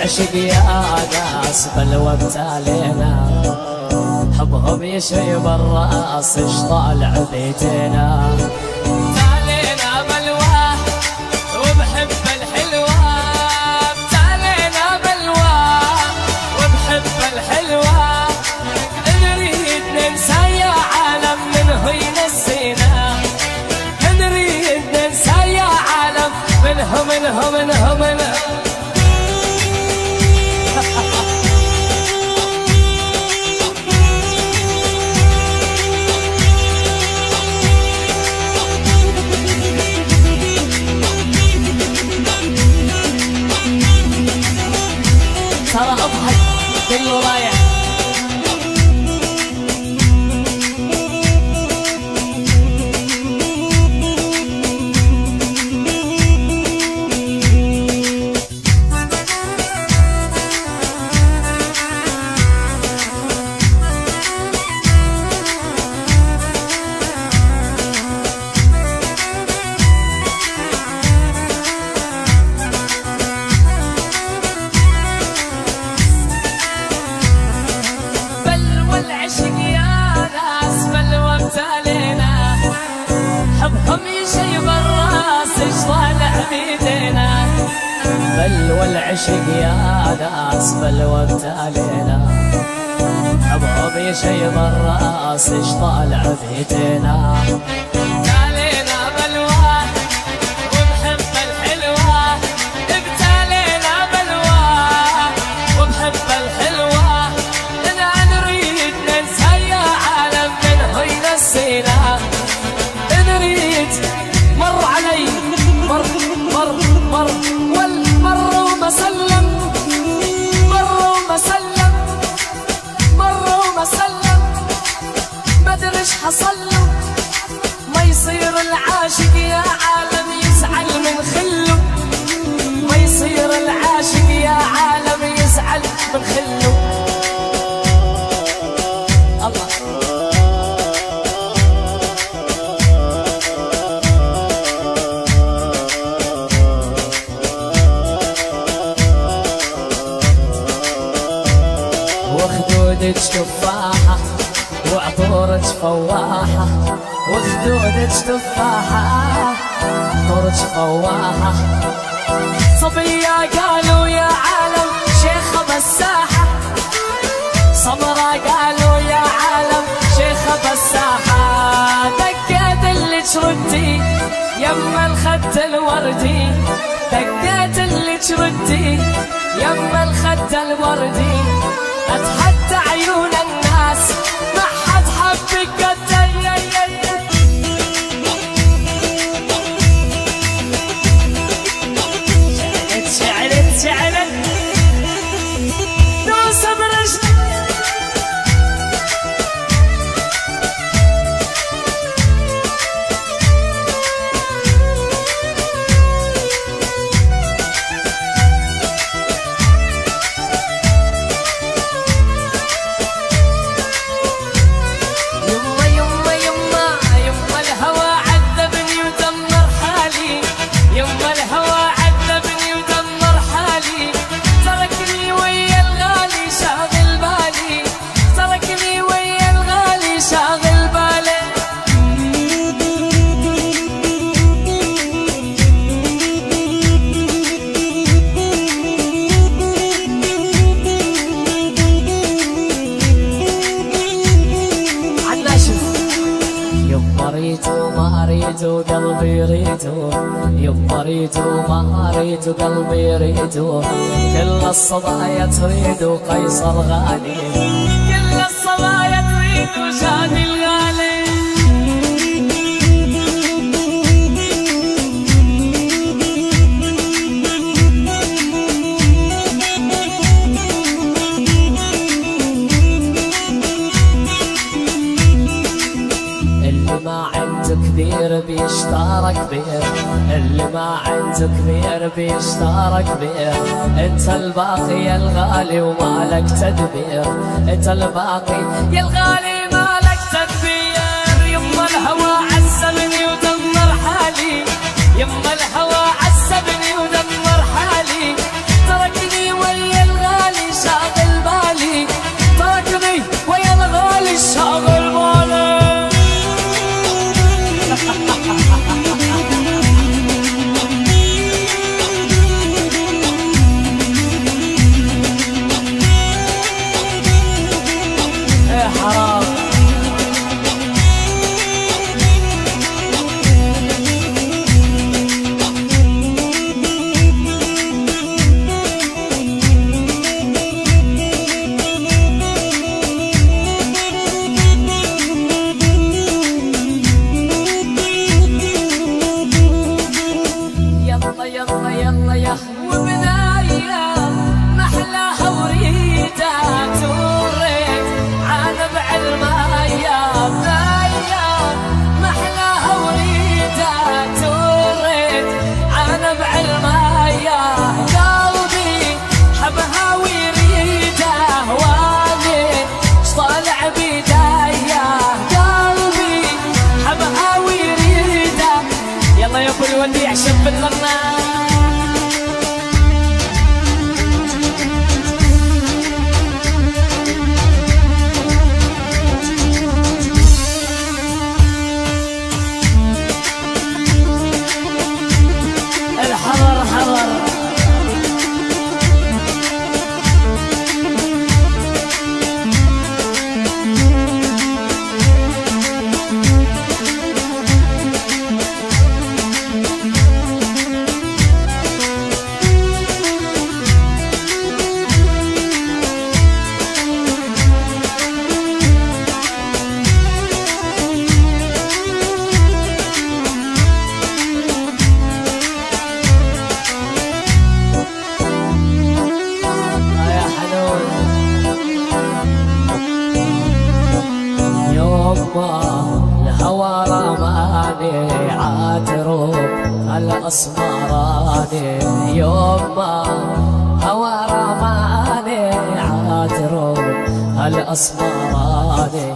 والعشق يا ناس بلوى ابتالينا، حبهم يشيب الراس اش طالع بيتنا. ابتالينا بلوى وبحب الحلوة، ابتالينا بلوى وبحب الحلوة، نريد ننسى يا عالم منه ينسينا، نريد ننسى يا عالم منه منه منه منه. ترى اضحك كله رايح. حبهم يشيب الراس اش طالع بيدينا، بلوى العشق يا ناس بلوى ابتالينا، حبهم يشيب الراس اش طالع بيدينا. ابتالينا بلوى وبحب الحلوة، ابتالينا بلوى وبحب الحلوة، لنا نريد ننسى يا عالم منه ينسينا، مر علي مر مر مر والمر وما سلم، مر وما سلم، مر وما سلم، ما ادري ايش حصل له، ما يصير العاشق يا عالم يزعل من خله، ما يصير العاشق يا عالم يزعل من خله. الله وخدودك تفاحة وعطورك فواحة، وخدودك تفاحة عطورك فواحة، صبية قالوا يا عالم شيخة بساحة، صبرة قالوا يا عالم شيخة بساحة، دقيت اللي تردي يما الخد الوردي، دقيت اللي تردي يما الخد الوردي، اتحدى عيون الناس ما حد حبك قد شعلت شعلت دوس برجلي. وقلبي ريتو يما ريتو ما ريتو قلبي ريتو، كل الصبايا تريد قيصر غالي، كل الصبايا تريد شادي الغالي. كبير بيشترك بيه، اللي ما عنده كبير بيشترك بيه، انت الباقي يا الغالي ومالك تدبير، انت الباقي يا الغالي مالك تدبير. يما الهوى عذبني ودمر حالي، يما الهوى عذبني ودمر حالي، تركني ويا الهوى رماني عاتروب الأسمراني يما هوى رماني عاتروب الأسمراني